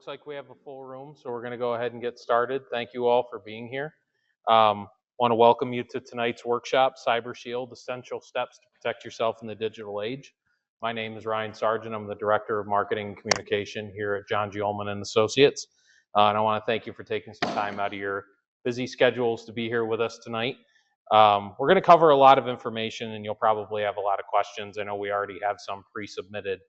looks like we have a full room, so we're going to go ahead and get started. Thank you all for being here. Want to welcome you to tonight's workshop, Cyber Shield, Essential Steps to Protect Yourself in the Digital Age. My name is Ryan Sargent. I'm the Director of Marketing and Communication here at John G. Ullman and Associates. And I want to thank you for taking some time out of your busy schedules to be here with us tonight. We're going to cover a lot of information, and you'll probably have a lot of questions. I know we already have some pre-submitted.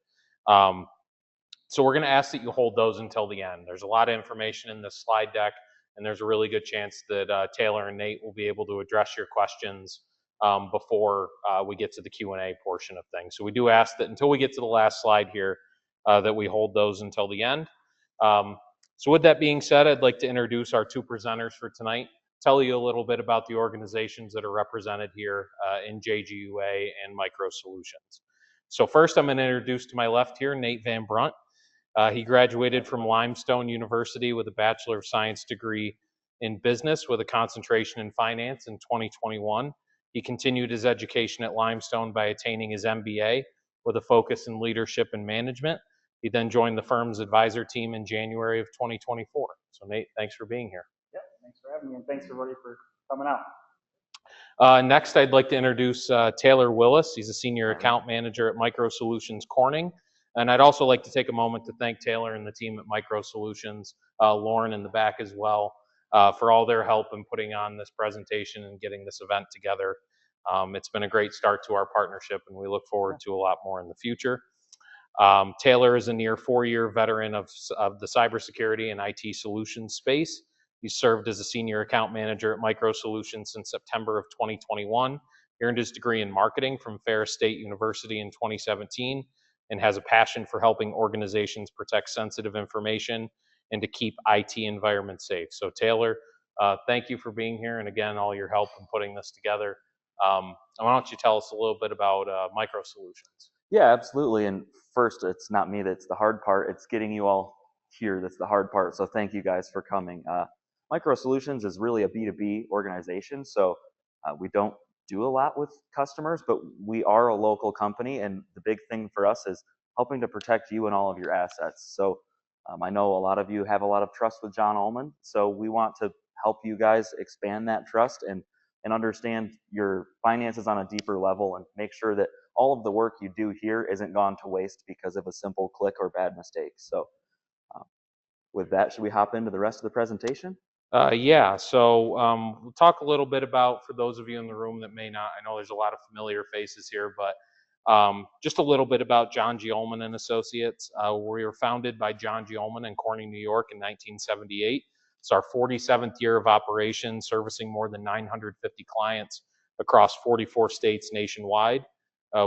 So we're going to ask that you hold those until the end. There's a lot of information in this slide deck, and there's a really good chance that Taylor and Nate will be able to address your questions before we get to the Q&A portion of things. So we do ask that until we get to the last slide here, that we hold those until the end. So with that being said, I'd like to introduce our two presenters for tonight, tell you a little bit about the organizations that are represented here in JGUA and Micro Solutions. So first, I'm going to introduce to my left here, Nate VanBrunt. He graduated from Limestone University with a Bachelor of Science degree in business with a concentration in finance in 2021. He continued his education at Limestone by attaining his MBA with a focus in leadership and management. He then joined the firm's advisor team in January of 2024. So Nate, thanks for being here. Yeah, thanks for having me, and thanks everybody for coming out. Next, I'd like to introduce Taylor Willis. He's a senior account manager at Micro Solutions Corning. And I'd also like to take a moment to thank Taylor and the team at Micro Solutions, Lauren in the back as well, for all their help in putting on this presentation and getting this event together. It's been a great start to our partnership, and we look forward to a lot more in the future. Taylor is a near 4-year veteran of the cybersecurity and IT solutions space. He served as a senior account manager at Micro Solutions since September of 2021. He earned his degree in marketing from Ferris State University in 2017. And has a passion for helping organizations protect sensitive information and to keep IT environments safe. So Taylor, thank you for being here, and again, all your help in putting this together. Why don't you tell us a little bit about Micro Solutions? Yeah, absolutely. And first, it's not me that's the hard part. It's getting you all here that's the hard part. So thank you guys for coming. Micro Solutions is really a B2B organization, so we don't do a lot with customers, but we are a local company, and the big thing for us is helping to protect you and all of your assets. So I know a lot of you have a lot of trust with John Ullman, so we want to help you guys expand that trust and understand your finances on a deeper level and make sure that all of the work you do here isn't gone to waste because of a simple click or bad mistake. So with that, should we hop into the rest of the presentation? Yeah, so we'll talk a little bit about, for those of you in the room that may not, I know there's a lot of familiar faces here, but just a little bit about John G. Ullman and Associates. We were founded by John G. Ullman in Corning, New York in 1978. It's our 47th year of operation, servicing more than 950 clients across 44 states nationwide.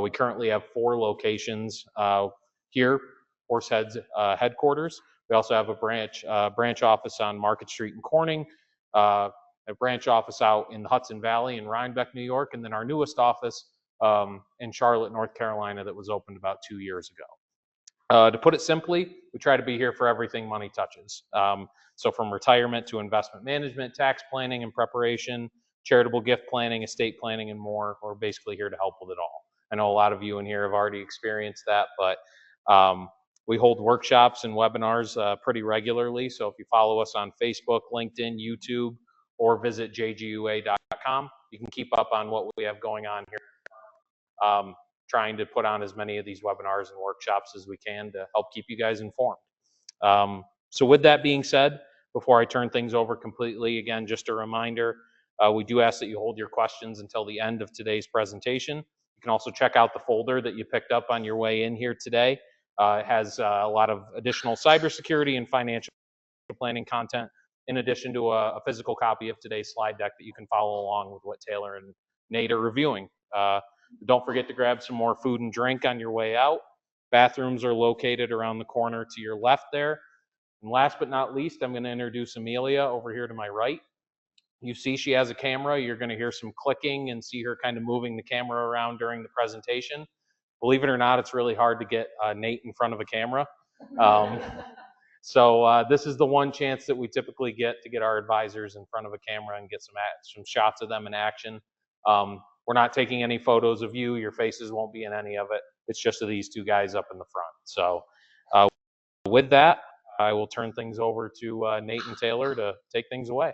We currently have 4 locations here, Horseheads headquarters. We also have a branch office on Market Street in Corning, a branch office out in the Hudson Valley in Rhinebeck, New York, and then our newest office in Charlotte, North Carolina, that was opened about 2 years ago. To put it simply, we try to be here for everything money touches. So from retirement to investment management, tax planning and preparation, charitable gift planning, estate planning, and more. We're basically here to help with it all. I know a lot of you in here have already experienced that, but we hold workshops and webinars pretty regularly. So if you follow us on Facebook, LinkedIn, YouTube, or visit jgua.com, you can keep up on what we have going on here. Trying to put on as many of these webinars and workshops as we can to help keep you guys informed. So with that being said, before I turn things over completely, again, just a reminder, we do ask that you hold your questions until the end of today's presentation. You can also check out the folder that you picked up on your way in here today. It has a lot of additional cybersecurity and financial planning content, in addition to a physical copy of today's slide deck that you can follow along with what Taylor and Nate are reviewing. Don't forget to grab some more food and drink on your way out. Bathrooms are located around the corner to your left there. And last but not least, I'm going to introduce Amelia over here to my right. You see she has a camera. You're going to hear some clicking and see her kind of moving the camera around during the presentation. Believe it or not, it's really hard to get Nate in front of a camera. So this is the one chance that we typically get to get our advisors in front of a camera and get some shots of them in action. We're not taking any photos of you. Your faces won't be in any of it. It's just of these two guys up in the front. So with that, I will turn things over to Nate and Taylor to take things away.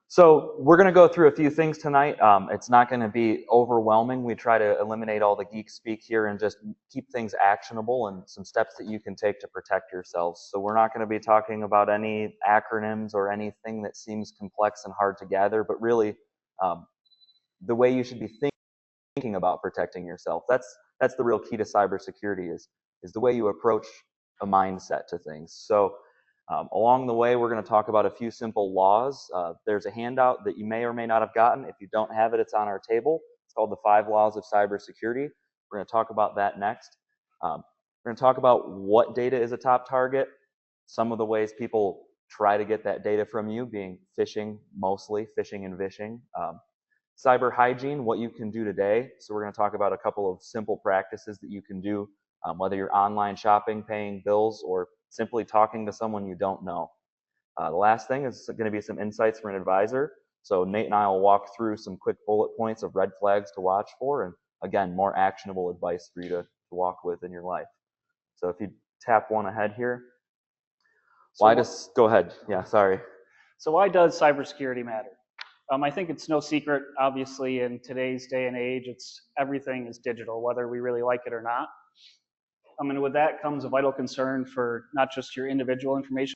So we're going to go through a few things tonight. It's not going to be overwhelming. We try to eliminate all the geek speak here and just keep things actionable and some steps that you can take to protect yourselves. So we're not going to be talking about any acronyms or anything that seems complex and hard to gather, but really the way you should be thinking about protecting yourself. That's the real key to cybersecurity is the way you approach a mindset to things. So along the way, we're going to talk about a few simple laws. There's a handout that you may or may not have gotten. If you don't have it, it's on our table. It's called the 5 Laws of Cybersecurity. We're going to talk about that next. We're going to talk about what data is a top target, some of the ways people try to get that data from you, being phishing mostly, phishing and vishing. Cyber hygiene, what you can do today. So we're going to talk about a couple of simple practices that you can do, whether you're online shopping, paying bills, or simply talking to someone you don't know. The last thing is going to be some insights from an advisor. So Nate and I will walk through some quick bullet points of red flags to watch for, and again, more actionable advice for you to walk with in your life. So if you tap one ahead here. Go ahead. Yeah, sorry. So why does cybersecurity matter? I think it's no secret, obviously, in today's day and age, everything is digital, whether we really like it or not. And with that comes a vital concern for not just your individual information,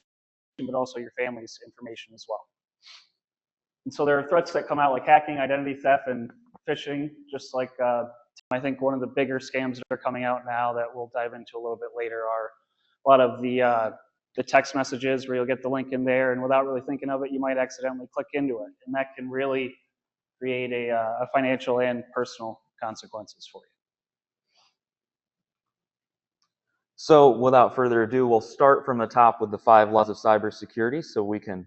but also your family's information as well. And so there are threats that come out like hacking, identity theft, and phishing, just like I think one of the bigger scams that are coming out now that we'll dive into a little bit later are a lot of the text messages where you'll get the link in there, and without really thinking of it, you might accidentally click into it. And that can really create a financial and personal consequences for you. So without further ado, we'll start from the top with the 5 laws of cybersecurity so we can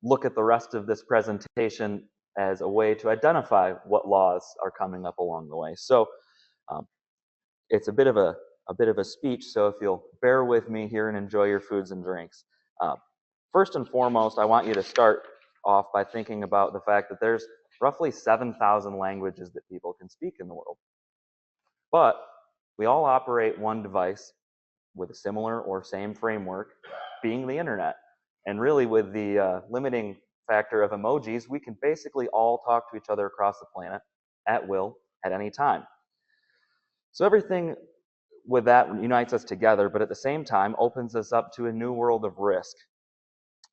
look at the rest of this presentation as a way to identify what laws are coming up along the way. So it's a bit of a speech, so if you'll bear with me here and enjoy your foods and drinks. First and foremost, I want you to start off by thinking about the fact that there's roughly 7,000 languages that people can speak in the world. But we all operate one device with a similar or same framework, being the internet. And really with the limiting factor of emojis, we can basically all talk to each other across the planet at will at any time. So everything with that unites us together, but at the same time opens us up to a new world of risk.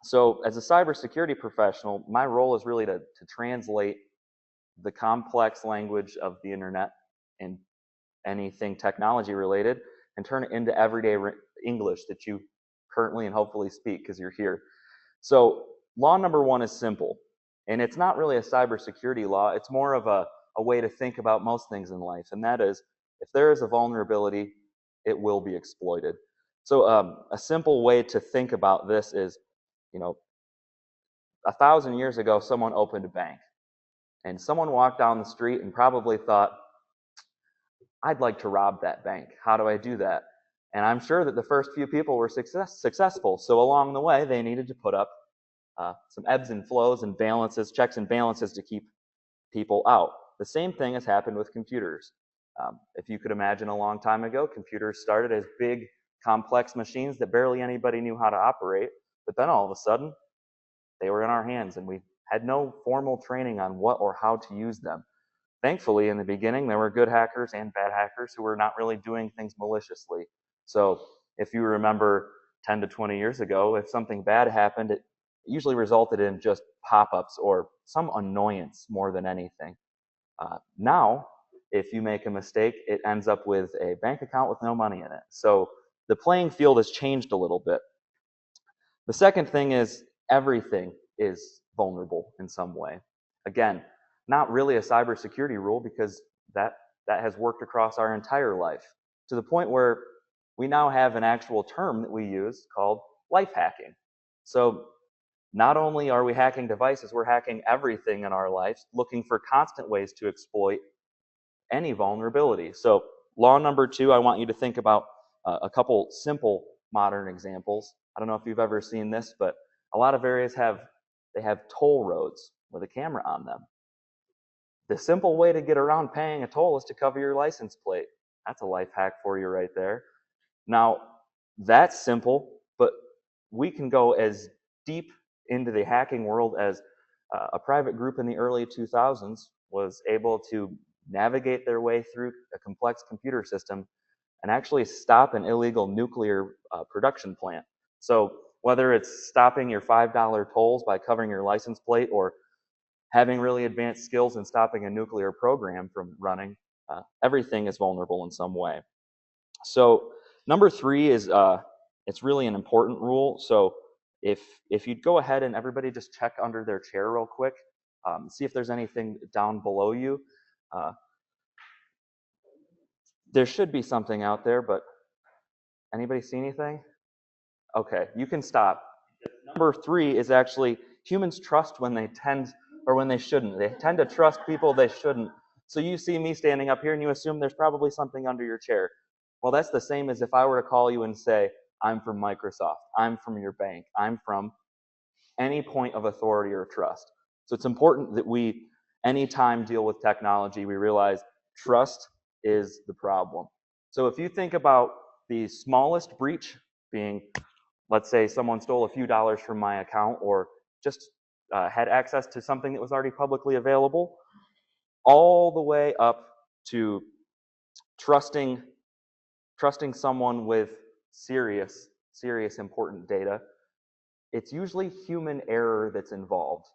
So as a cybersecurity professional, my role is really to translate the complex language of the internet and anything technology related and turn it into everyday English that you currently and hopefully speak because you're here. So law number 1 is simple, and it's not really a cybersecurity law. It's more of a way to think about most things in life, and that is if there is a vulnerability, it will be exploited. So a simple way to think about this is, 1,000 years ago, someone opened a bank, and someone walked down the street and probably thought, I'd like to rob that bank. How do I do that? And I'm sure that the first few people were successful. So along the way, they needed to put up some ebbs and flows and balances, checks and balances to keep people out. The same thing has happened with computers. If you could imagine a long time ago, computers started as big, complex machines that barely anybody knew how to operate. But then all of a sudden, they were in our hands, and we had no formal training on what or how to use them. Thankfully, in the beginning, there were good hackers and bad hackers who were not really doing things maliciously. So if you remember 10 to 20 years ago, if something bad happened, it usually resulted in just pop-ups or some annoyance more than anything. Now, if you make a mistake, it ends up with a bank account with no money in it. So the playing field has changed a little bit. The second thing is everything is vulnerable in some way. Again, not really a cybersecurity rule because that has worked across our entire life to the point where we now have an actual term that we use called life hacking. So not only are we hacking devices, we're hacking everything in our lives, looking for constant ways to exploit any vulnerability. So law number 2, I want you to think about a couple simple modern examples. I don't know if you've ever seen this, but a lot of areas have toll roads with a camera on them. The simple way to get around paying a toll is to cover your license plate. That's a life hack for you right there. Now, that's simple, but we can go as deep into the hacking world as a private group in the early 2000s was able to navigate their way through a complex computer system and actually stop an illegal nuclear production plant. So whether it's stopping your $5 tolls by covering your license plate or having really advanced skills in stopping a nuclear program from running, everything is vulnerable in some way. So number 3 is it's really an important rule. So if you'd go ahead and everybody just check under their chair real quick, see if there's anything down below you. There should be something out there, but anybody see anything? Okay, you can stop. Number 3 is actually humans trust when they tend, or when they shouldn't. They tend to trust people they shouldn't. So you see me standing up here and you assume there's probably something under your chair. Well, that's the same as if I were to call you and say, I'm from Microsoft, I'm from your bank, I'm from any point of authority or trust. So it's important that we, anytime deal with technology, we realize trust is the problem. So if you think about the smallest breach being, let's say someone stole a few dollars from my account or just had access to something that was already publicly available, all the way up to trusting someone with serious important data, it's usually human error that's involved.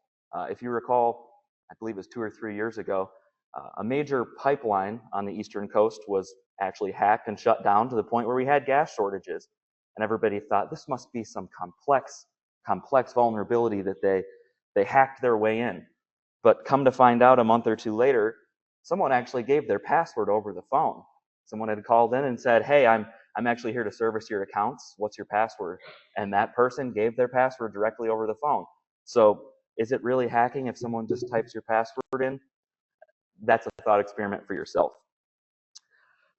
If you recall, I believe it was 2 or 3 years ago, a major pipeline on the eastern coast was actually hacked and shut down to the point where we had gas shortages. And everybody thought this must be some complex vulnerability that they hacked their way in. But come to find out a month or 2 later, someone actually gave their password over the phone. Someone had called in and said, hey, I'm actually here to service your accounts. What's your password? And that person gave their password directly over the phone. So is it really hacking if someone just types your password in? That's a thought experiment for yourself.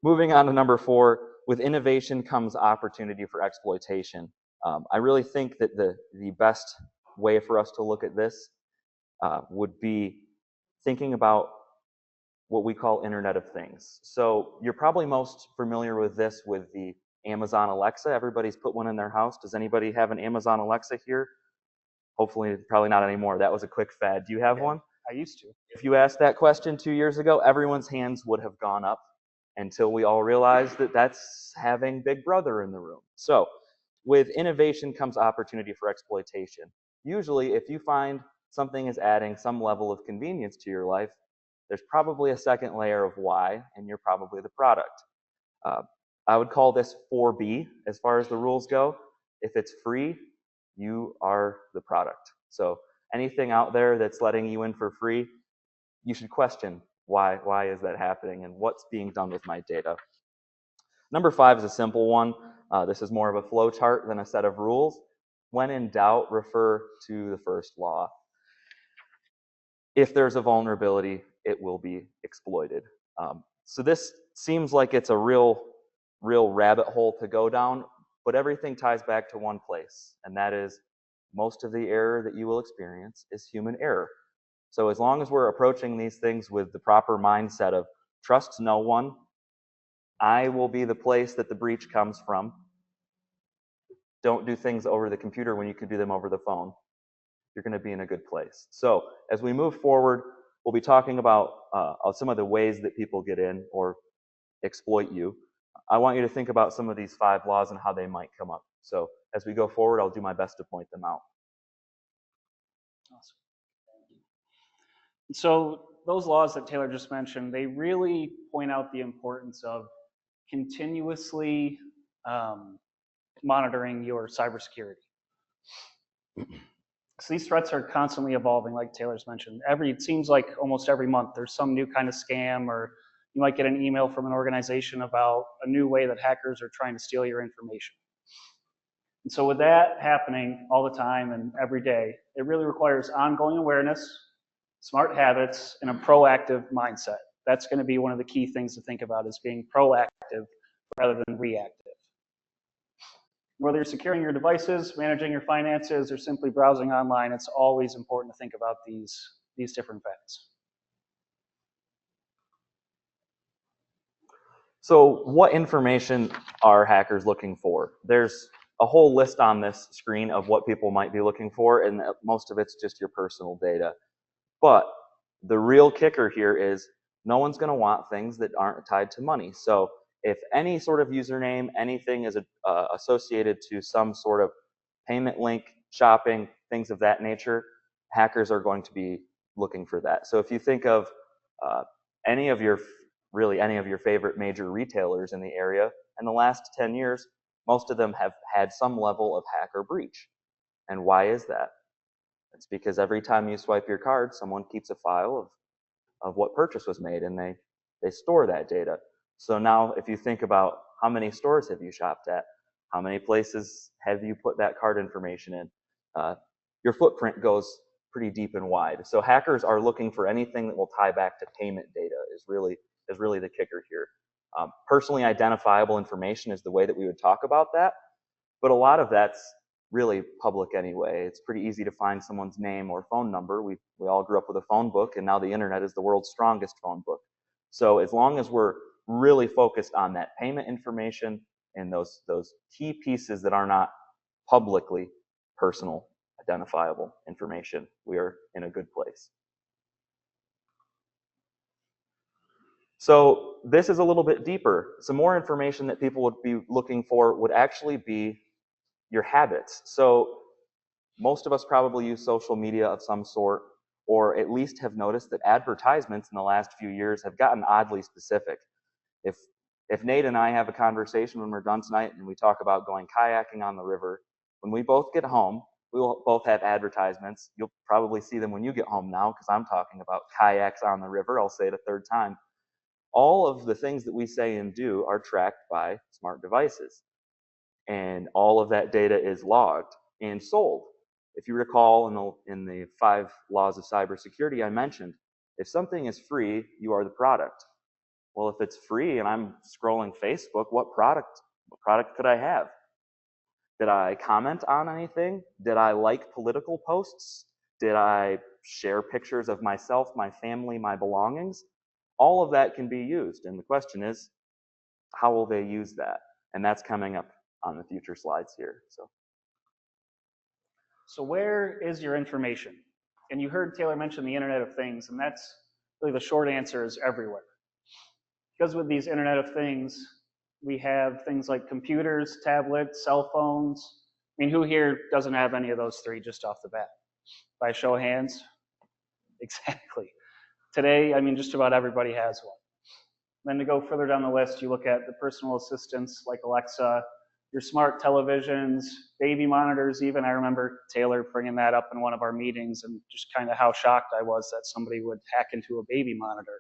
Moving on to number 4, with innovation comes opportunity for exploitation. I really think that the best way for us to look at this would be thinking about what we call Internet of Things. So you're probably most familiar with this with the Amazon Alexa. Everybody's put one in their house. Does anybody have an Amazon Alexa here? Hopefully, probably not anymore. That was a quick fad. Do you have one? I used to. If you asked that question 2 years ago, everyone's hands would have gone up until we all realized that that's having Big Brother in the room. So with innovation comes opportunity for exploitation. Usually, if you find something is adding some level of convenience to your life, there's probably a second layer of why, and you're probably the product. I would call this 4B as far as the rules go. If it's free, you are the product. So anything out there that's letting you in for free, you should question why is that happening and what's being done with my data. Number 5 is a simple one. This is more of a flow chart than a set of rules. When in doubt, refer to the first law. If there's a vulnerability, it will be exploited. So this seems like it's a real rabbit hole to go down, but everything ties back to one place, and that is most of the error that you will experience is human error. So as long as we're approaching these things with the proper mindset of trust no one, I will be the place that the breach comes from. Don't do things over the computer when you can do them over the phone. You're going to be in a good place. So as we move forward, we'll be talking about some of the ways that people get in or exploit you. I want you to think about some of these 5 laws and how they might come up. So as we go forward, I'll do my best to point them out. Awesome. So those laws that Taylor just mentioned, they really point out the importance of continuously monitoring your cybersecurity. So these threats are constantly evolving, like Taylor's mentioned. It seems like almost every month there's some new kind of scam, or you might get an email from an organization about a new way that hackers are trying to steal your information. And so with that happening all the time and every day, it really requires ongoing awareness, smart habits, and a proactive mindset. That's going to be one of the key things to think about, is being proactive rather than reactive. Whether you're securing your devices, managing your finances, or simply browsing online, it's always important to think about these different facts. So what information are hackers looking for? There's a whole list on this screen of what people might be looking for, and most of it's just your personal data. But the real kicker here is no one's going to want things that aren't tied to money. So if any sort of username, anything is associated to some sort of payment link, shopping, things of that nature, hackers are going to be looking for that. So if you think of any of your favorite major retailers in the area, in the last 10 years, most of them have had some level of hacker breach. And why is that? It's because every time you swipe your card, someone keeps a file of what purchase was made, and they store that data. So now if you think about how many stores have you shopped at, how many places have you put that card information in, your footprint goes pretty deep and wide. So hackers are looking for anything that will tie back to payment data is really the kicker here. Personally identifiable information is the way that we would talk about that, but a lot of that's really public anyway. It's pretty easy to find someone's name or phone number. We all grew up with a phone book, and now the internet is the world's strongest phone book. So as long as we're really focused on that payment information and those key pieces that are not publicly personal identifiable information, we are in a good place. So this is a little bit deeper. Some more information that people would be looking for would actually be your habits. So most of us probably use social media of some sort, or at least have noticed that advertisements in the last few years have gotten oddly specific. If Nate and I have a conversation when we're done tonight and we talk about going kayaking on the river, when we both get home, we will both have advertisements. You'll probably see them when you get home now because I'm talking about kayaks on the river. I'll say it a third time. All of the things that we say and do are tracked by smart devices. And all of that data is logged and sold. If you recall in the 5 laws of cybersecurity I mentioned, if something is free, you are the product. Well, if it's free and I'm scrolling Facebook, what product could I have? Did I comment on anything? Did I like political posts? Did I share pictures of myself, my family, my belongings? All of that can be used. And the question is, how will they use that? And that's coming up on the future slides here. So where is your information? And you heard Taylor mention the Internet of Things, and that's really the short answer is everywhere. Because with these Internet of Things, we have things like computers, tablets, cell phones. I mean, who here doesn't have any of those 3 just off the bat? By a show of hands? Exactly. Today, I mean, just about everybody has one. Then to go further down the list, you look at the personal assistants like Alexa, your smart televisions, baby monitors even. I remember Taylor bringing that up in one of our meetings and just kind of how shocked I was that somebody would hack into a baby monitor.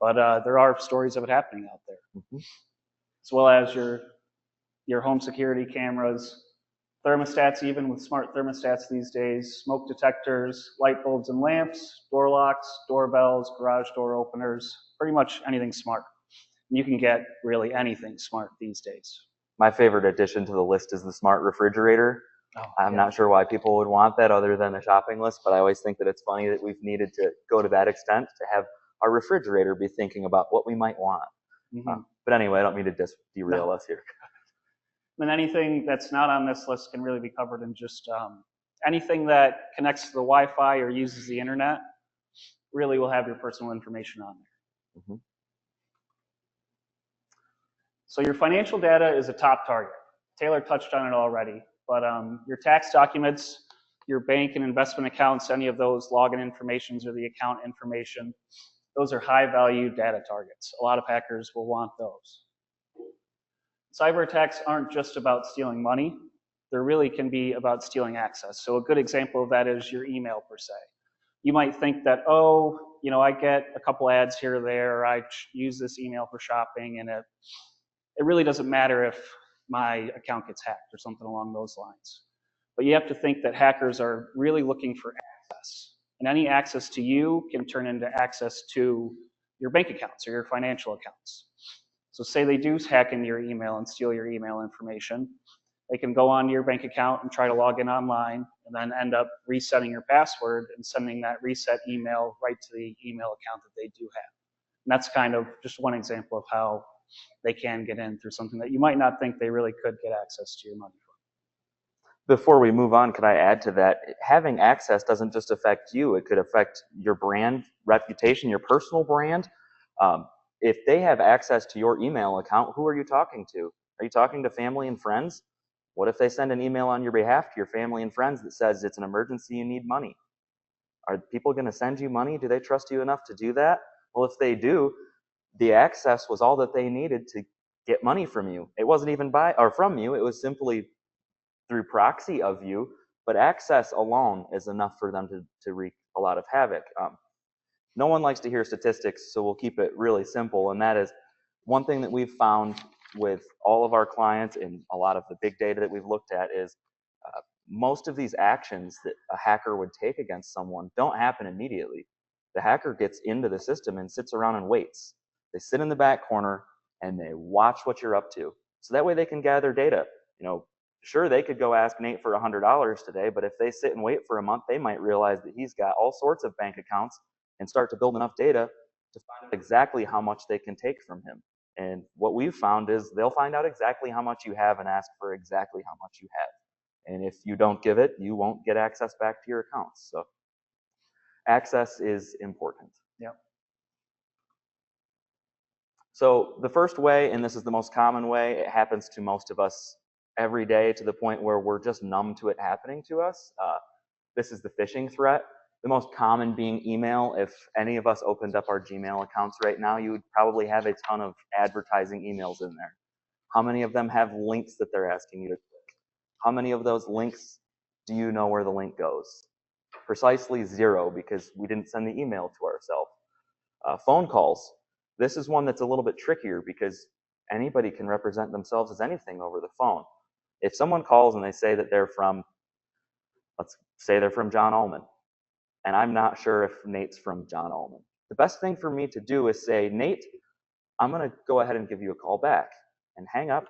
But there are stories of it happening out there. Mm-hmm. As well as your home security cameras, thermostats, even with smart thermostats these days, smoke detectors, light bulbs and lamps, door locks, doorbells, garage door openers, pretty much anything smart. You can get really anything smart these days. My favorite addition to the list is the smart refrigerator. I'm not sure why people would want that other than a shopping list, but I always think that it's funny that we've needed to go to that extent to have our refrigerator be thinking about what we might want. Mm-hmm. But anyway, I don't mean to derail us here. And anything that's not on this list can really be covered in just anything that connects to the Wi-Fi or uses the internet really will have your personal information on there. Mm-hmm. So your financial data is a top target. Taylor touched on it already, but your tax documents, your bank and investment accounts, any of those login informations or the account information, those are high value data targets. A lot of hackers will want those. Cyber attacks aren't just about stealing money. They really can be about stealing access. So a good example of that is your email per se. You might think that, oh, you know, I get a couple ads here or there, or I use this email for shopping, and it really doesn't matter if my account gets hacked or something along those lines. But you have to think that hackers are really looking for access. And any access to you can turn into access to your bank accounts or your financial accounts. So say they do hack into your email and steal your email information. They can go onto your bank account and try to log in online and then end up resetting your password and sending that reset email right to the email account that they do have. And that's kind of just one example of how they can get in through something that you might not think they really could get access to your money from. Before we move on, could I add to that? Having access doesn't just affect you. It could affect your brand reputation, your personal brand. If they have access to your email account, who are you talking to? Are you talking to family and friends? What if they send an email on your behalf to your family and friends that says it's an emergency, you need money? Are people going to send you money? Do they trust you enough to do that? Well, if they do, the access was all that they needed to get money from you. It wasn't even from you. It was simply through proxy of you, but access alone is enough for them to wreak a lot of havoc. No one likes to hear statistics, so we'll keep it really simple, and that is one thing that we've found with all of our clients and a lot of the big data that we've looked at is most of these actions that a hacker would take against someone don't happen immediately. The hacker gets into the system and sits around and waits. They sit in the back corner and they watch what you're up to. So that way they can gather data. Sure, they could go ask Nate for $100 today, but if they sit and wait for a month, they might realize that he's got all sorts of bank accounts and start to build enough data to find out exactly how much they can take from him. And what we've found is they'll find out exactly how much you have and ask for exactly how much you have. And if you don't give it, you won't get access back to your accounts. So access is important. Yep. So the first way, and this is the most common way, it happens to most of us every day to the point where we're just numb to it happening to us. This is the phishing threat. The most common being email. If any of us opened up our Gmail accounts right now, you would probably have a ton of advertising emails in there. How many of them have links that they're asking you to click? How many of those links do you know where the link goes? Precisely 0, because we didn't send the email to ourselves. Phone calls. This is one that's a little bit trickier because anybody can represent themselves as anything over the phone. If someone calls and they say that they're from, let's say they're from John Ullman, and I'm not sure if Nate's from John Ullman, the best thing for me to do is say, Nate, I'm going to go ahead and give you a call back, and hang up,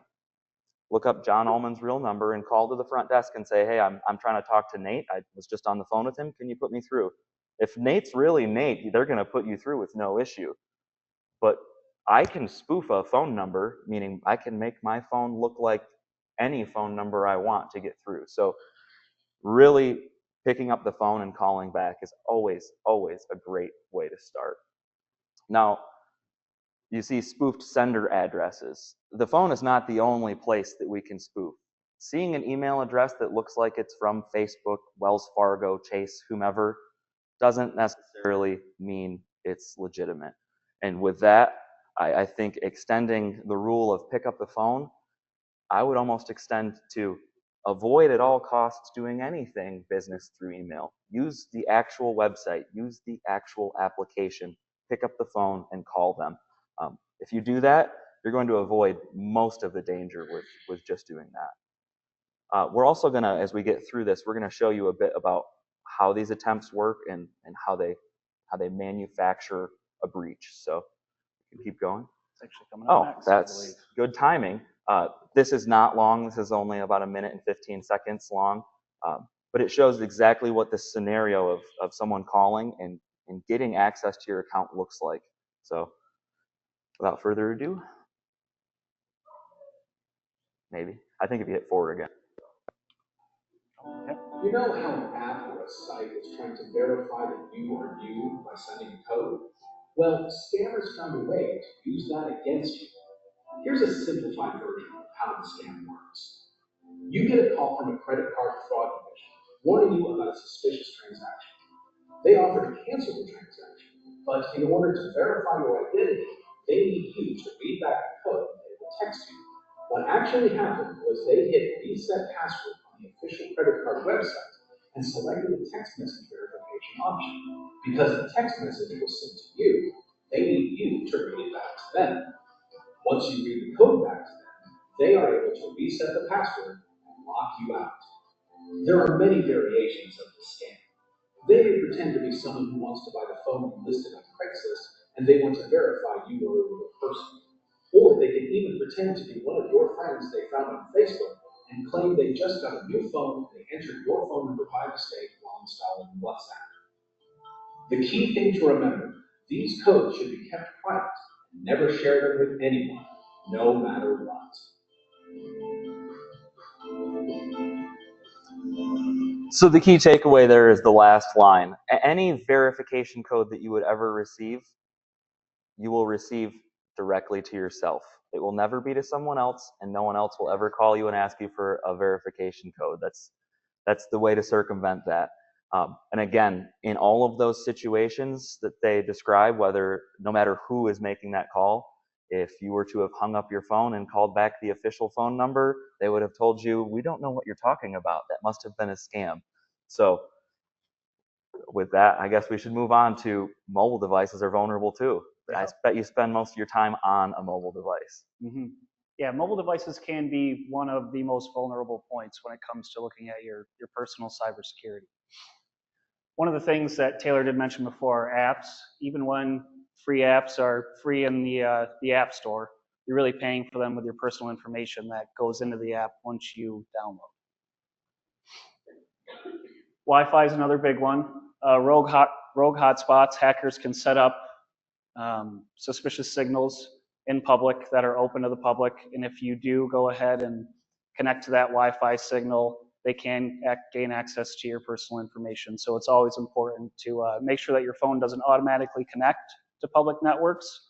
look up John Ullman's real number and call to the front desk and say, hey, I'm trying to talk to Nate. I was just on the phone with him. Can you put me through? If Nate's really Nate, they're going to put you through with no issue. But I can spoof a phone number, meaning I can make my phone look like any phone number I want to get through. So really picking up the phone and calling back is always, always a great way to start. Now, you see spoofed sender addresses. The phone is not the only place that we can spoof. Seeing an email address that looks like it's from Facebook, Wells Fargo, Chase, whomever, doesn't necessarily mean it's legitimate. And with that, I think extending the rule of pick up the phone, I would almost extend to avoid at all costs doing anything business through email. Use the actual website, use the actual application, pick up the phone and call them. If you do that, you're going to avoid most of the danger with just doing that. We're also going to, as we get through this, we're going to show you a bit about how these attempts work and how they manufacture a breach. So you can keep going. It's actually coming up next, that's good timing. This is not long. This is only about 1 minute and 15 seconds long. But it shows exactly what the scenario of someone calling and getting access to your account looks like. So without further ado, maybe. I think if you hit forward again. You know how an app or a site is trying to verify that you are you by sending a code? Well, scammers found a way to use that against you. Here's a simplified version of how the scam works. You get a call from a credit card fraud division warning you about a suspicious transaction. They offer to cancel the transaction, but in order to verify your identity, they need you to read back the code they will text you. What actually happened was they hit reset password on the official credit card website and selected the text message verification option. Because the text message was sent to you, they need you to read it back to them. Once you read the code back to them, they are able to reset the password and lock you out. There are many variations of the scam. They may pretend to be someone who wants to buy the phone you listed on Craigslist, and they want to verify you are a real person. Or they can even pretend to be one of your friends they found on Facebook and claim they just got a new phone and they entered your phone number by mistake while installing WhatsApp. The key thing to remember, these codes should be kept private and never share them with anyone, no matter what. So the key takeaway there is the last line. Any verification code that you would ever receive, you will receive directly to yourself. It will never be to someone else, and no one else will ever call you and ask you for a verification code. That's the way to circumvent that. And again, in all of those situations that they describe, no matter who is making that call, if you were to have hung up your phone and called back the official phone number, they would have told you, we don't know what you're talking about. That must have been a scam. So with that, I guess we should move on to mobile devices are vulnerable too. I bet you spend most of your time on a mobile device. Mm-hmm. Yeah, mobile devices can be one of the most vulnerable points when it comes to looking at your personal cybersecurity. One of the things that Taylor did mention before are apps. Even when free apps are free in the App Store, you're really paying for them with your personal information that goes into the app once you download. Wi-Fi is another big one. Rogue hotspots, hackers can set up suspicious signals in public that are open to the public, and if you do go ahead and connect to that Wi-Fi signal, they can gain access to your personal information. So it's always important to make sure that your phone doesn't automatically connect to public networks,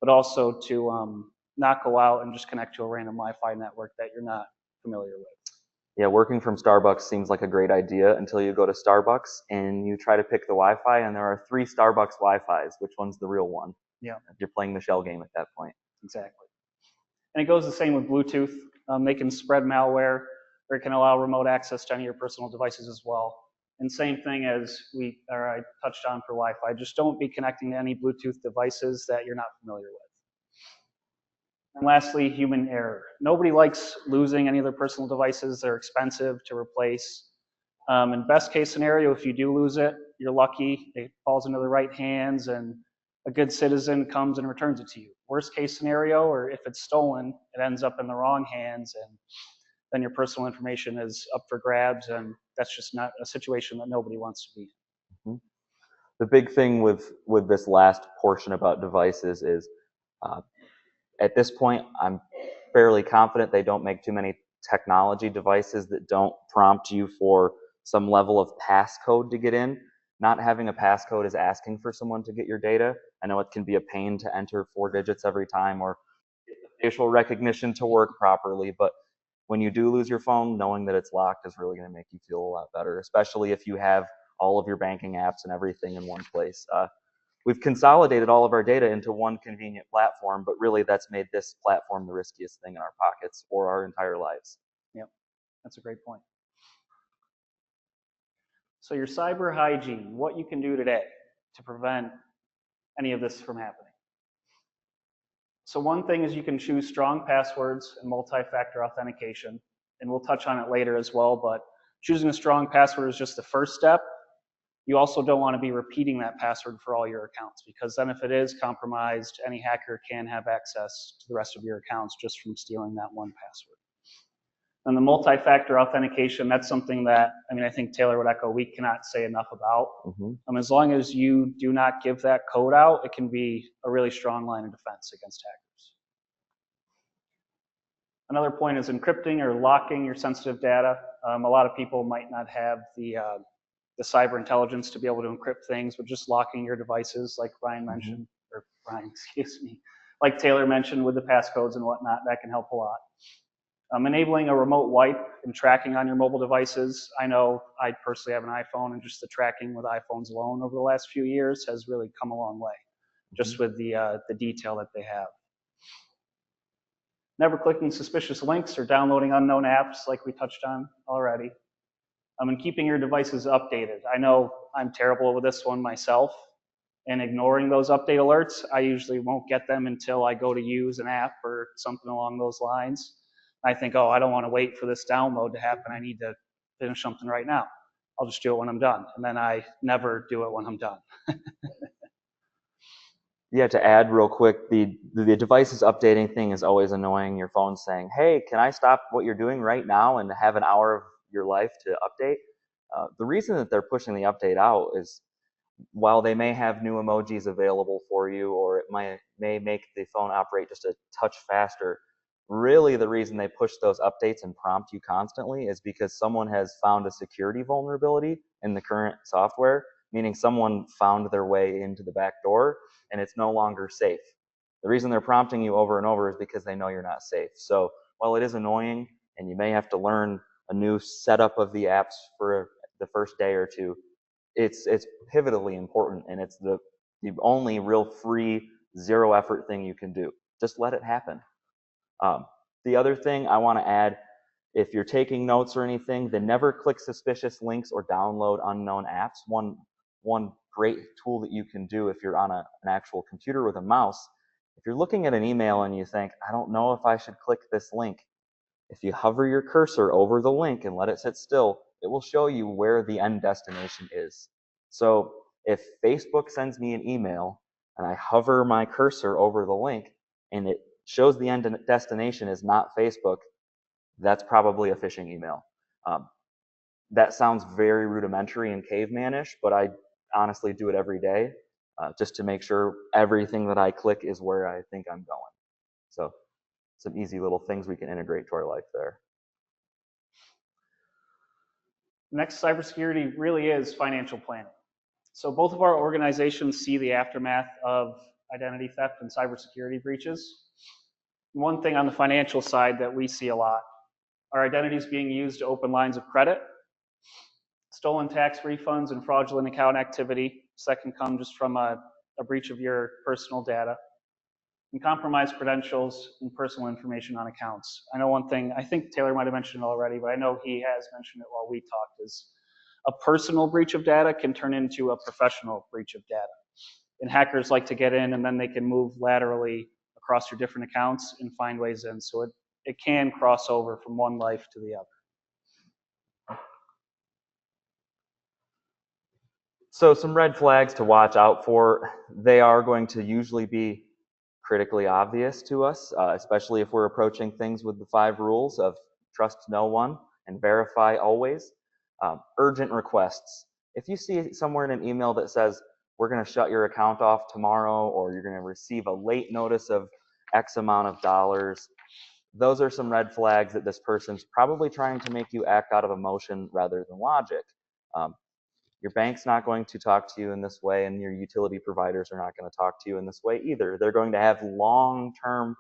but also to not go out and just connect to a random Wi-Fi network that you're not familiar with. Yeah, working from Starbucks seems like a great idea until you go to Starbucks and you try to pick the Wi-Fi, and there are 3 Starbucks Wi-Fis. Which one's the real one? Yeah. You're playing the shell game at that point. Exactly. And it goes the same with Bluetooth. They can spread malware, or it can allow remote access to any of your personal devices as well. And same thing as I touched on for Wi-Fi. Just don't be connecting to any Bluetooth devices that you're not familiar with. And lastly, human error. Nobody likes losing any of their personal devices. They're expensive to replace. In best case scenario, if you do lose it, you're lucky. It falls into the right hands and a good citizen comes and returns it to you. Worst case scenario, or if it's stolen, it ends up in the wrong hands, and then your personal information is up for grabs, and that's just not a situation that nobody wants to be in. Mm-hmm. The big thing with this last portion about devices is, at this point, I'm fairly confident they don't make too many technology devices that don't prompt you for some level of passcode to get in. Not having a passcode is asking for someone to get your data. I know it can be a pain to enter 4 digits every time or get the facial recognition to work properly, but when you do lose your phone, knowing that it's locked is really going to make you feel a lot better, especially if you have all of your banking apps and everything in one place. We've consolidated all of our data into one convenient platform, but really that's made this platform the riskiest thing in our pockets or our entire lives. Yep, that's a great point. So your cyber hygiene, what you can do today to prevent any of this from happening. So one thing is you can choose strong passwords and multi-factor authentication, and we'll touch on it later as well, but choosing a strong password is just the first step. You also don't want to be repeating that password for all your accounts, because then if it is compromised, any hacker can have access to the rest of your accounts just from stealing that one password. And the multi-factor authentication, that's something that, I think Taylor would echo, we cannot say enough about. Mm-hmm. As long as you do not give that code out, it can be a really strong line of defense against hackers. Another point is encrypting or locking your sensitive data. A lot of people might not have the cyber intelligence to be able to encrypt things, but just locking your devices, like Ryan mentioned, or Ryan, excuse me, like Taylor mentioned with the passcodes and whatnot, that can help a lot. Enabling a remote wipe and tracking on your mobile devices. I know I personally have an iPhone, and just the tracking with iPhones alone over the last few years has really come a long way, just with the detail that they have. Never clicking suspicious links or downloading unknown apps like we touched on already. And keeping your devices updated. I know I'm terrible with this one myself, and ignoring those update alerts. I usually won't get them until I go to use an app or something along those lines. I think, oh, I don't want to wait for this download to happen. I need to finish something right now. I'll just do it when I'm done. And then I never do it when I'm done. Yeah, to add real quick, the devices updating thing is always annoying. Your phone's saying, hey, can I stop what you're doing right now and have an hour of your life to update? The reason that they're pushing the update out is, while they may have new emojis available for you, or it may make the phone operate just a touch faster, Really, the reason they push those updates and prompt you constantly is because someone has found a security vulnerability in the current software, meaning someone found their way into the back door and it's no longer safe. The reason they're prompting you over and over is because they know you're not safe. So while it is annoying and you may have to learn a new setup of the apps for the first day or two, it's pivotally important, and it's the only real free, zero effort thing you can do. Just let it happen. The other thing I want to add, if you're taking notes or anything, then never click suspicious links or download unknown apps. One great tool that you can do if you're on an actual computer with a mouse, if you're looking at an email and you think, I don't know if I should click this link, if you hover your cursor over the link and let it sit still, it will show you where the end destination is. So if Facebook sends me an email and I hover my cursor over the link and it shows the end destination is not Facebook, that's probably a phishing email. That sounds very rudimentary and caveman-ish, but I honestly do it every day just to make sure everything that I click is where I think I'm going. So some easy little things we can integrate to our life there. Next, cybersecurity really is financial planning. So both of our organizations see the aftermath of identity theft and cybersecurity breaches. One thing on the financial side that we see a lot are identities being used to open lines of credit, stolen tax refunds and fraudulent account activity. So that can come just from a breach of your personal data, and compromised credentials and personal information on accounts. I know one thing, I think Taylor might have mentioned it already, but I know he has mentioned it while we talked, is a personal breach of data can turn into a professional breach of data. And hackers like to get in and then they can move laterally across your different accounts and find ways in. So it can cross over from one life to the other. So some red flags to watch out for. They are going to usually be critically obvious to us, especially if we're approaching things with the 5 rules of trust no one and verify always. Urgent requests. If you see somewhere in an email that says, we're going to shut your account off tomorrow, or you're going to receive a late notice of X amount of dollars, those are some red flags that this person's probably trying to make you act out of emotion rather than logic. Your bank's not going to talk to you in this way, and your utility providers are not going to talk to you in this way either. They're going to have long-term,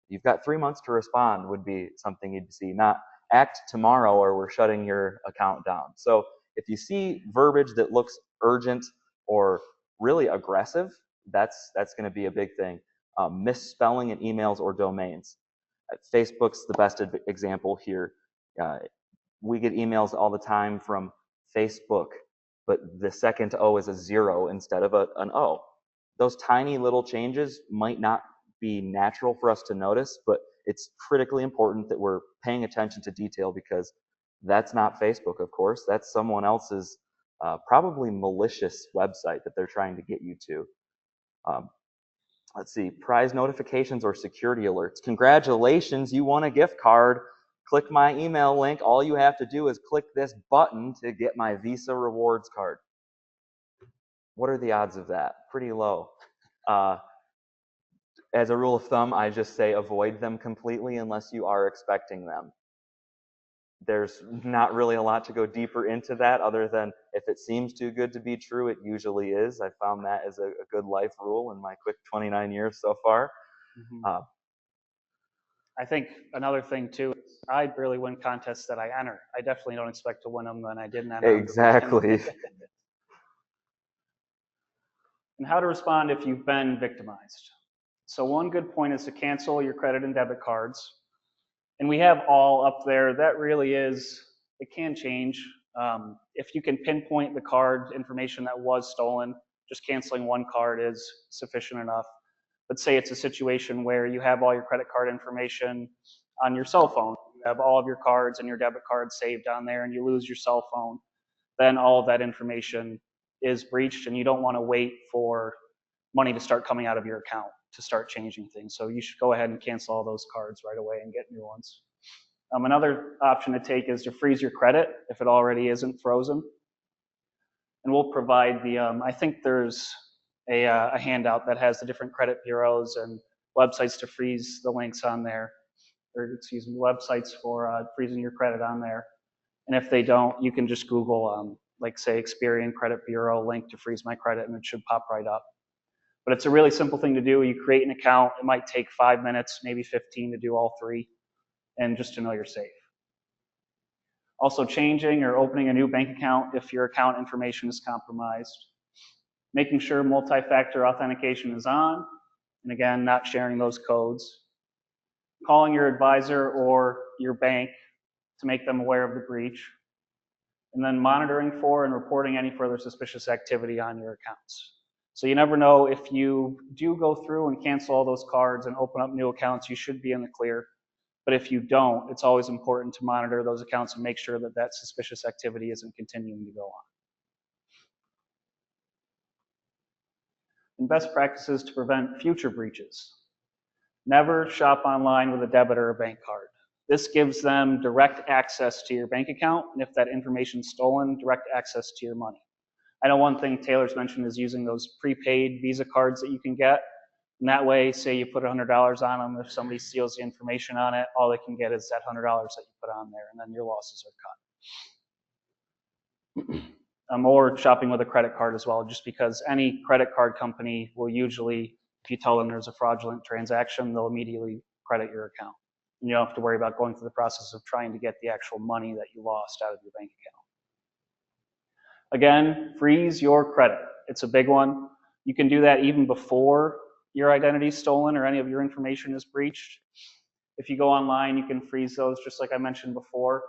you've got 3 months to respond would be something you'd see, not act tomorrow or we're shutting your account down. So if you see verbiage that looks urgent or really aggressive, that's going to be a big thing. Misspelling in emails or domains. Facebook's the best example here. We get emails all the time from Facebook, but the second O is a 0 instead of an O. Those tiny little changes might not be natural for us to notice, but it's critically important that we're paying attention to detail, because that's not Facebook, of course. That's someone else's probably malicious website that they're trying to get you to. Let's see, prize notifications or security alerts. Congratulations, you won a gift card. Click my email link. All you have to do is click this button to get my Visa rewards card. What are the odds of that? Pretty low. As a rule of thumb, I just say avoid them completely unless you are expecting them. There's not really a lot to go deeper into that other than if it seems too good to be true, it usually is. I found that as a good life rule in my quick 29 years so far. Mm-hmm. I think another thing too, I barely win contests that I enter. I definitely don't expect to win them when I didn't enter. Exactly. And how to respond if you've been victimized. So one good point is to cancel your credit and debit cards. And we have all up there. That really is, it can change. If you can pinpoint the card information that was stolen, just canceling one card is sufficient enough. But say it's a situation where you have all your credit card information on your cell phone. You have all of your cards and your debit cards saved on there, and you lose your cell phone. Then all of that information is breached, and you don't want to wait for money to start coming out of your account to start changing things. So you should go ahead and cancel all those cards right away and get new ones. Another option to take is to freeze your credit if it already isn't frozen. And we'll provide the, I think there's a handout that has the different credit bureaus and websites to freeze the links on there. websites for freezing your credit on there. And if they don't, you can just Google, like say Experian Credit Bureau link to freeze my credit, and it should pop right up. But it's a really simple thing to do. You create an account. It might take 5 minutes, maybe 15 to do all three, and just to know you're safe. Also changing or opening a new bank account if your account information is compromised. Making sure multi-factor authentication is on, and again, not sharing those codes. Calling your advisor or your bank to make them aware of the breach. And then monitoring for and reporting any further suspicious activity on your accounts. So you never know, if you do go through and cancel all those cards and open up new accounts, you should be in the clear. But if you don't, it's always important to monitor those accounts and make sure that that suspicious activity isn't continuing to go on. And best practices to prevent future breaches. Never shop online with a debit or a bank card. This gives them direct access to your bank account, and if that information is stolen, direct access to your money. I know one thing Taylor's mentioned is using those prepaid Visa cards that you can get. And that way, say you put $100 on them, if somebody steals the information on it, all they can get is that $100 that you put on there, and then your losses are cut. Or shopping with a credit card as well, just because any credit card company will usually, if you tell them there's a fraudulent transaction, they'll immediately credit your account. And you don't have to worry about going through the process of trying to get the actual money that you lost out of your bank account. Again, freeze your credit. It's a big one. You can do that even before your identity is stolen or any of your information is breached. If you go online, you can freeze those, just like I mentioned before.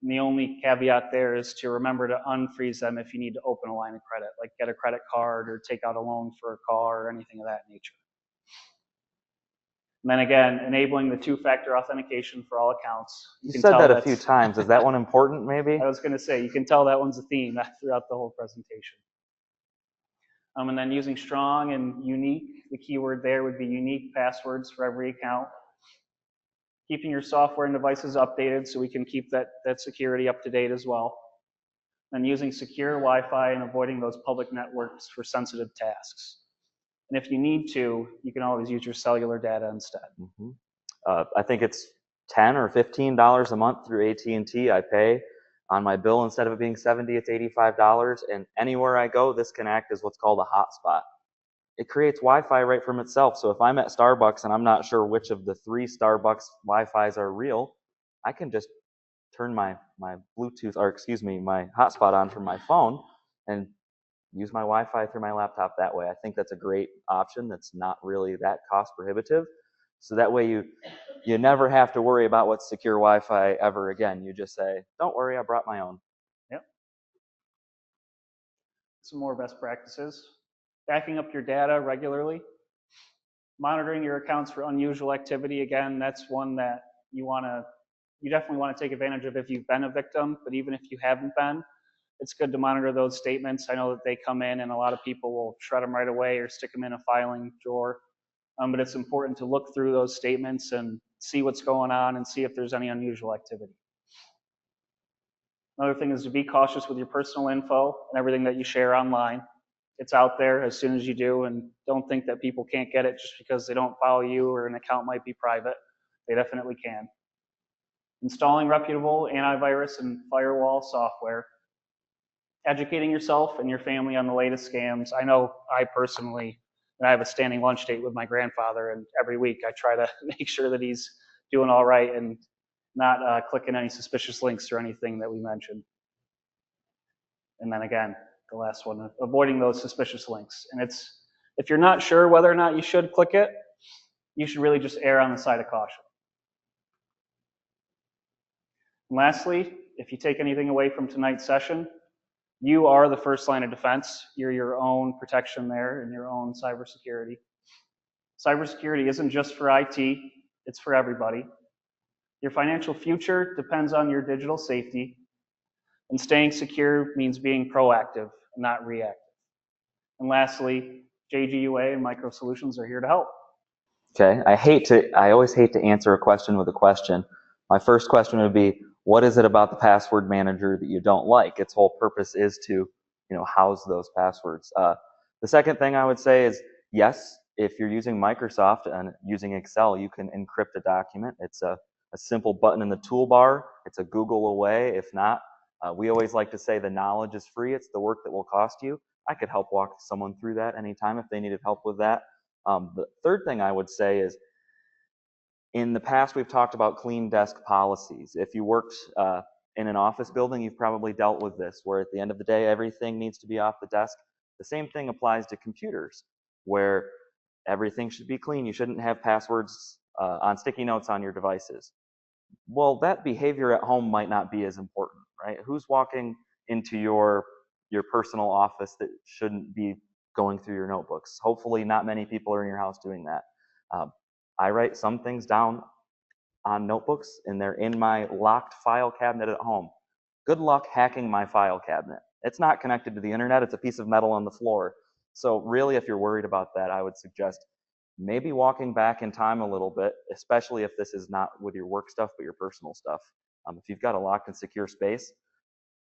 And the only caveat there is to remember to unfreeze them if you need to open a line of credit, like get a credit card or take out a loan for a car or anything of that nature. And then again, enabling the two-factor authentication for all accounts. You said that a few times. Is that one important, maybe? I was going to say, you can tell that one's a theme throughout the whole presentation. And then using strong and unique, the keyword there would be unique passwords for every account. Keeping your software and devices updated so we can keep that security up to date as well. And using secure Wi-Fi and avoiding those public networks for sensitive tasks. And if you need to, you can always use your cellular data instead. Mm-hmm. I think it's $10 or $15 a month through AT&T I pay. On my bill, instead of it being $70, it's $85. And anywhere I go, this can act as what's called a hotspot. It creates Wi-Fi right from itself. So if I'm at Starbucks and I'm not sure which of the 3 Starbucks Wi-Fis are real, I can just turn my Bluetooth, or excuse me, my hotspot on from my phone and use my Wi-Fi through my laptop that way. I think that's a great option that's not really that cost prohibitive. So that way you never have to worry about what's secure Wi-Fi ever again. You just say, don't worry, I brought my own. Yep. Some more best practices. Backing up your data regularly. Monitoring your accounts for unusual activity. Again, that's one that you definitely want to take advantage of if you've been a victim, but even if you haven't been, it's good to monitor those statements. I know that they come in and a lot of people will shred them right away or stick them in a filing drawer. But it's important to look through those statements and see what's going on and see if there's any unusual activity. Another thing is to be cautious with your personal info and everything that you share online. It's out there as soon as you do, and don't think that people can't get it just because they don't follow you or an account might be private. They definitely can. Installing reputable antivirus and firewall software. Educating yourself and your family on the latest scams. I know I personally, I have a standing lunch date with my grandfather, and every week I try to make sure that he's doing all right and not clicking any suspicious links or anything that we mentioned. And then again, the last one, avoiding those suspicious links. And if you're not sure whether or not you should click it, you should really just err on the side of caution. And lastly, if you take anything away from tonight's session, you are the first line of defense. You're your own protection there and your own cybersecurity. Cybersecurity isn't just for IT, it's for everybody. Your financial future depends on your digital safety, and staying secure means being proactive and not reactive. And lastly, JGUA and Micro Solutions are here to help. Okay, I always hate to answer a question with a question. My first question would be, what is it about the password manager that you don't like? Its whole purpose is to, house those passwords. The second thing I would say is, yes, if you're using Microsoft and using Excel, you can encrypt a document. It's a a simple button in the toolbar. It's a Google away. If not, we always like to say the knowledge is free. It's the work that will cost you. I could help walk someone through that anytime if they needed help with that. The third thing I would say is, in the past, we've talked about clean desk policies. If you worked in an office building, you've probably dealt with this, where at the end of the day, everything needs to be off the desk. The same thing applies to computers, where everything should be clean. You shouldn't have passwords on sticky notes on your devices. Well, that behavior at home might not be as important, right? Who's walking into your personal office that shouldn't be going through your notebooks? Hopefully not many people are in your house doing that. I write some things down on notebooks, and they're in my locked file cabinet at home. Good luck hacking my file cabinet. It's not connected to the internet. It's a piece of metal on the floor. So really, if you're worried about that, I would suggest maybe walking back in time a little bit, especially if this is not with your work stuff, but your personal stuff. If you've got a locked and secure space,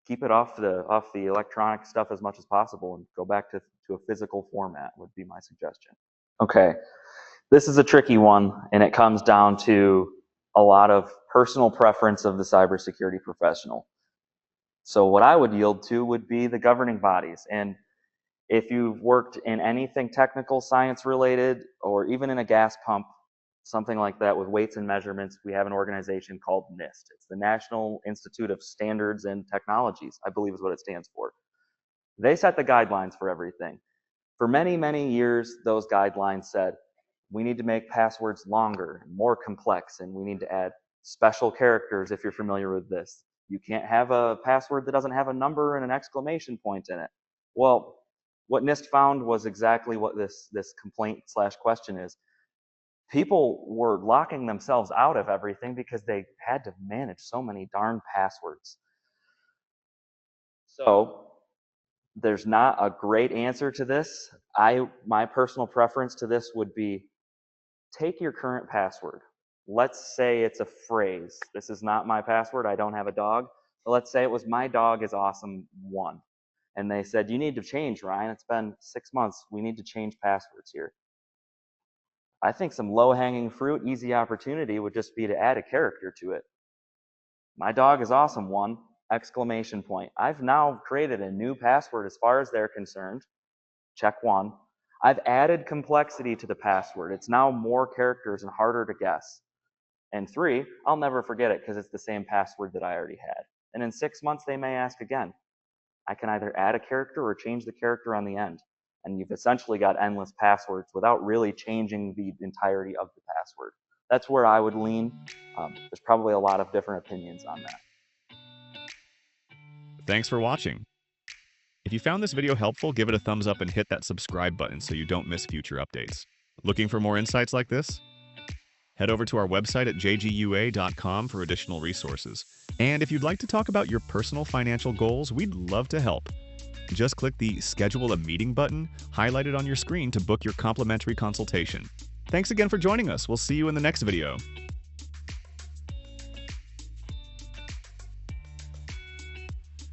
keep it off the electronic stuff as much as possible and go back to a physical format would be my suggestion. Okay, this is a tricky one, and it comes down to a lot of personal preference of the cybersecurity professional. So what I would yield to would be the governing bodies. And if you've worked in anything technical, science related, or even in a gas pump, something like that with weights and measurements, we have an organization called NIST. It's the National Institute of Standards and Technologies, I believe is what it stands for. They set the guidelines for everything. For many, many years, those guidelines said, we need to make passwords longer and more complex, and we need to add special characters if you're familiar with this. You can't have a password that doesn't have a number and an exclamation point in it. Well, what NIST found was exactly what this complaint/question is. People were locking themselves out of everything because they had to manage so many darn passwords. So there's not a great answer to this. My personal preference to this would be, take your current password. Let's say it's a phrase. This is not my password. I don't have a dog. But let's say it was my dog is awesome 1. And they said, you need to change, Ryan. It's been 6 months. We need to change passwords here. I think some low-hanging fruit, easy opportunity would just be to add a character to it. My dog is awesome 1, exclamation point. I've now created a new password as far as they're concerned. Check 1. I've added complexity to the password. It's now more characters and harder to guess. And 3, I'll never forget it because it's the same password that I already had. And in 6 months, they may ask again. I can either add a character or change the character on the end. And you've essentially got endless passwords without really changing the entirety of the password. That's where I would lean. There's probably a lot of different opinions on that. Thanks for watching. If you found this video helpful, give it a thumbs up and hit that subscribe button so you don't miss future updates. Looking for more insights like this? Head over to our website at jgua.com for additional resources. And if you'd like to talk about your personal financial goals, we'd love to help. Just click the Schedule a Meeting button highlighted on your screen to book your complimentary consultation. Thanks again for joining us. We'll see you in the next video.